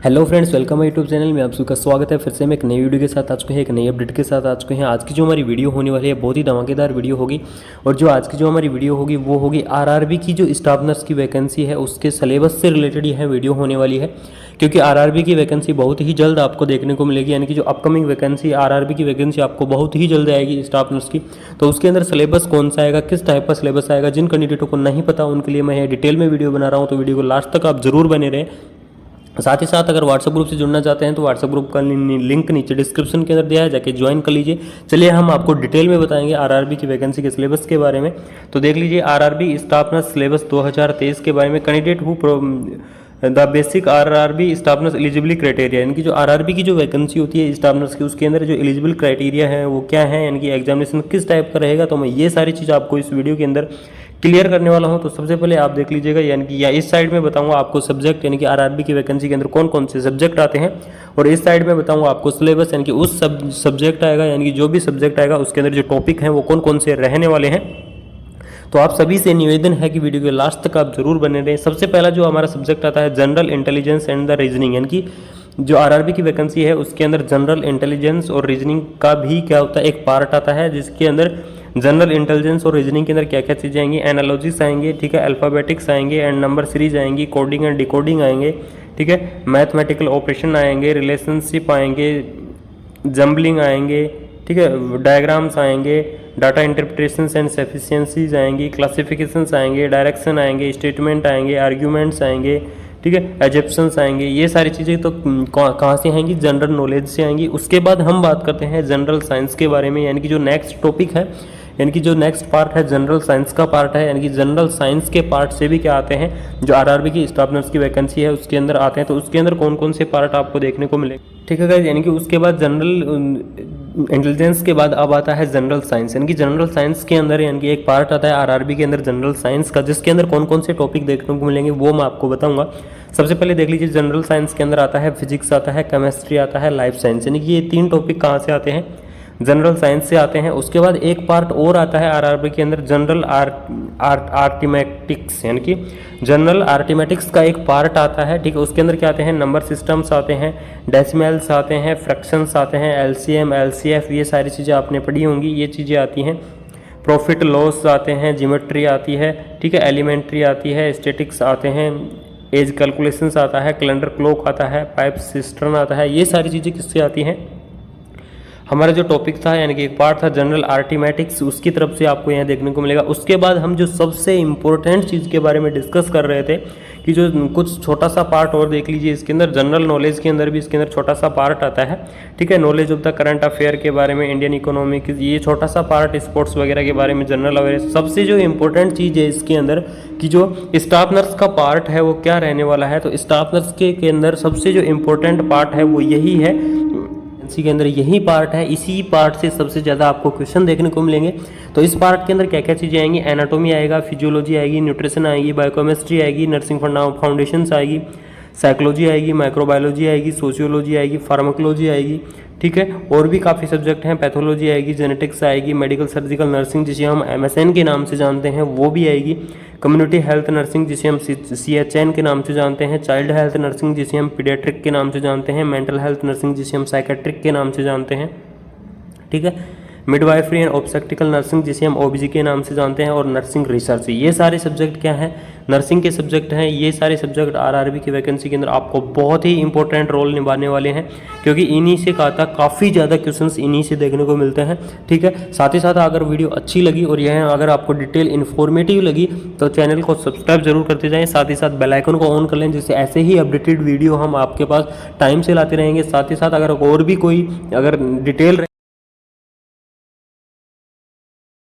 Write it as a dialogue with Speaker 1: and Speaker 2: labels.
Speaker 1: Hello friends, welcome है YouTube channel में। आप सबका स्वागत है फिर से मैं एक नई वीडियो के साथ आ चुके हैं, एक नई अपडेट के साथ आ चुके हैं। आज की जो हमारी वीडियो होने वाली है बहुत ही धमाकेदार वीडियो होगी। और जो आज की जो हमारी वीडियो होगी वो होगी आरआरबी की जो स्टाफ नर्स की वैकेंसी है उसके सिलेबस से रिलेटेड यह वीडियो होने वाली है। क्योंकि आरआरबी की वैकेंसी बहुत ही जल्द आपको देखने को मिलेगी, यानी कि जो अपकमिंग वैकेंसी आरआरबी की वैकेंसी आपको बहुत ही जल्द आएगी स्टाफ नर्स की। तो उसके अंदर सिलेबस कौन सा आएगा, किस टाइप का सिलेबस आएगा, जिन कैंडिडेटों को नहीं पता उनके लिए मैं डिटेल में वीडियो बना रहा हूँ। तो वीडियो को लास्ट तक आप जरूर बने रहें। साथ ही साथ अगर व्हाट्सएप ग्रुप से जुड़ना चाहते हैं तो व्हाट्सएप ग्रुप का लिंक नीचे डिस्क्रिप्शन के अंदर दिया है, जाके ज्वाइन कर लीजिए। चलिए हम आपको डिटेल में बताएंगे आरआरबी की वैकेंसी के सिलेबस के बारे में। तो देख लीजिए आरआरबी स्टाफ नर्स सिलेबस 2023 के बारे में। Candidate who the basic RRB staff nurse eligibility criteria, यानी कि जो आरआरबी की जो वैकेंसी होती है स्टाफ नर्स की उसके अंदर जो एलिजिबल क्राइटेरिया है वो क्या है, यानी कि एग्जामिनेशन किस टाइप का रहेगा। तो मैं ये सारी चीज़ आपको इस वीडियो के अंदर क्लियर करने वाला हूं। तो सबसे पहले आप देख लीजिएगा, यानी कि या इस साइड में बताऊंगा आपको सब्जेक्ट, यानी कि आरआरबी की वैकेंसी के अंदर कौन कौन से सब्जेक्ट आते हैं। और इस साइड में बताऊंगा आपको सिलेबस, यानी कि उस सब्जेक्ट आएगा, यानी कि जो भी सब्जेक्ट आएगा उसके अंदर जो टॉपिक हैं वो कौन कौन से रहने वाले हैं। तो आप सभी से निवेदन है कि वीडियो के लास्ट तक आप जरूर बने रहें। सबसे पहला जो हमारा सब्जेक्ट आता है general intelligence and the reasoning, यानी कि जो आरआरबी की वैकेंसी है उसके अंदर जनरल इंटेलिजेंस और रीजनिंग का भी क्या होता है एक पार्ट आता है, जिसके अंदर जनरल इंटेलिजेंस और रीजनिंग के अंदर क्या क्या चीज़ें आएंगी, एनालॉजिस आएंगे, ठीक है, अल्फ़ाबेटिक्स आएंगे एंड नंबर सीरीज आएंगी, कोडिंग एंड डिकोडिंग आएंगे, ठीक है, मैथमेटिकल ऑपरेशन आएंगे, रिलेशनशिप आएंगे, जम्बलिंग आएंगे, ठीक है, डायग्राम्स आएंगे, डाटा इंटरप्रिटेशंस एंड सफिशिएंसीज आएंगी, क्लासिफिकेशंस आएंगे, डायरेक्शन आएंगे, स्टेटमेंट आएंगे, आर्ग्यूमेंट्स आएंगे, ठीक है, एजप्शंस आएंगे। ये सारी चीज़ें तो कहाँ से आएंगी, जनरल नॉलेज से आएंगी। उसके बाद हम बात करते हैं जनरल साइंस के बारे में, यानी कि जो नेक्स्ट टॉपिक है, यानी कि जो नेक्स्ट पार्ट है जनरल साइंस का पार्ट है। यानी कि जनरल साइंस के पार्ट से भी क्या आते हैं, जो आरआरबी की स्टाफ नर्स की वैकेंसी है उसके अंदर आते हैं। तो उसके अंदर कौन कौन से पार्ट आपको देखने को मिलेगा, ठीक है गाइस। यानी कि उसके बाद जनरल इंटेलिजेंस के बाद अब आता है जनरल साइंस, यानी कि जनरल साइंस के अंदर यानी कि एक पार्ट आता है आरआरबी के अंदर जनरल साइंस का, जिसके अंदर कौन कौन से टॉपिक देखने को मिलेंगे वो मैं आपको बताऊंगा। सबसे पहले देख लीजिए जनरल साइंस के अंदर आता है फिजिक्स, आता है केमिस्ट्री, आता है लाइफ साइंस, यानी कि ये तीन टॉपिक कहाँ से आते हैं, जनरल साइंस से आते हैं। उसके बाद एक पार्ट और आता है आरआरबी के अंदर जनरल आर्टिमेटिक्स, यानी कि जनरल आर्टिमेटिक्स का एक पार्ट आता है, ठीक है। उसके अंदर क्या आते हैं, नंबर सिस्टम्स आते हैं, डेसिमल्स आते हैं, फ्रैक्शंस आते हैं, एलसीएम, एलसीएफ, ये सारी चीज़ें आपने पढ़ी होंगी, ये चीज़ें आती हैं। प्रॉफिट लॉस आते हैं, ज्योमेट्री आती है, ठीक है, एलिमेंट्री आती है, स्टैटिक्स आते हैं, एज कैलकुलेशंस आता है, कैलेंडर क्लॉक आता है, पाइप सिस्टम आता है। ये सारी चीज़ें किससे आती हैं, हमारा जो टॉपिक था यानी कि एक पार्ट था जनरल आर्टिमेटिक्स, उसकी तरफ से आपको यहाँ देखने को मिलेगा। उसके बाद हम जो सबसे इम्पोर्टेंट चीज़ के बारे में डिस्कस कर रहे थे कि जो कुछ छोटा सा पार्ट और देख लीजिए, इसके अंदर जनरल नॉलेज के अंदर भी इसके अंदर छोटा सा पार्ट आता है, ठीक है, knowledge of the current affair के बारे में, इंडियन इकोनॉमिक, ये छोटा सा पार्ट, स्पोर्ट्स वगैरह के बारे में, जनरल अवेयरनेस। सबसे जो इम्पोर्टेंट चीज़ है इसके अंदर कि जो स्टाफ नर्स का पार्ट है वो क्या रहने वाला है। तो स्टाफ नर्स के अंदर सबसे जो इम्पोर्टेंट पार्ट है वो यही है, के अंदर यही पार्ट है, इसी पार्ट से सबसे ज़्यादा आपको क्वेश्चन देखने को मिलेंगे। तो इस पार्ट के अंदर क्या क्या चीज़ें आएंगी, एनाटॉमी आएगा, फिजियोलॉजी आएगी, न्यूट्रिशन आएगी, बायोकेमिस्ट्री आएगी, नर्सिंग फाउंडेशंस आएगी, साइकोलॉजी आएगी, माइक्रोबायोलॉजी आएगी, सोशियोलॉजी आएगी, फार्माकोलॉजी आएगी, ठीक है, और भी काफ़ी सब्जेक्ट हैं, पैथोलॉजी आएगी, जेनेटिक्स आएगी, मेडिकल सर्जिकल नर्सिंग जिसे हम एमएसएन के नाम से जानते हैं वो भी आएगी, कम्युनिटी हेल्थ नर्सिंग जिसे हम सीएचएन के नाम से जानते हैं, चाइल्ड हेल्थ नर्सिंग जिसे हम पीडियाट्रिक के नाम से जानते हैं, मेंटल हेल्थ नर्सिंग जिसे हम साइकेट्रिक के नाम से जानते हैं, ठीक है, मिडवाइफरी एंड ऑब्स्टेट्रिकल नर्सिंग जिसे हम ओबीजी के नाम से जानते हैं, और नर्सिंग रिसर्च। ये सारे सब्जेक्ट क्या हैं, नर्सिंग के सब्जेक्ट हैं। ये सारे सब्जेक्ट आरआरबी की वैकेंसी के अंदर आपको बहुत ही इंपॉर्टेंट रोल निभाने वाले हैं, क्योंकि इन्हीं से काफ़ी ज़्यादा क्वेश्चंस इन्हीं से देखने को मिलते हैं, ठीक है। साथ ही साथ अगर वीडियो अच्छी लगी और यह अगर आपको डिटेल इन्फॉर्मेटिव लगी तो चैनल को सब्सक्राइब जरूर करते जाएँ, साथ ही साथ बेल आइकन को ऑन कर लें, जिससे ऐसे ही अपडेटेड वीडियो हम आपके पास टाइम से लाते रहेंगे। साथ ही साथ अगर और भी कोई अगर डिटेल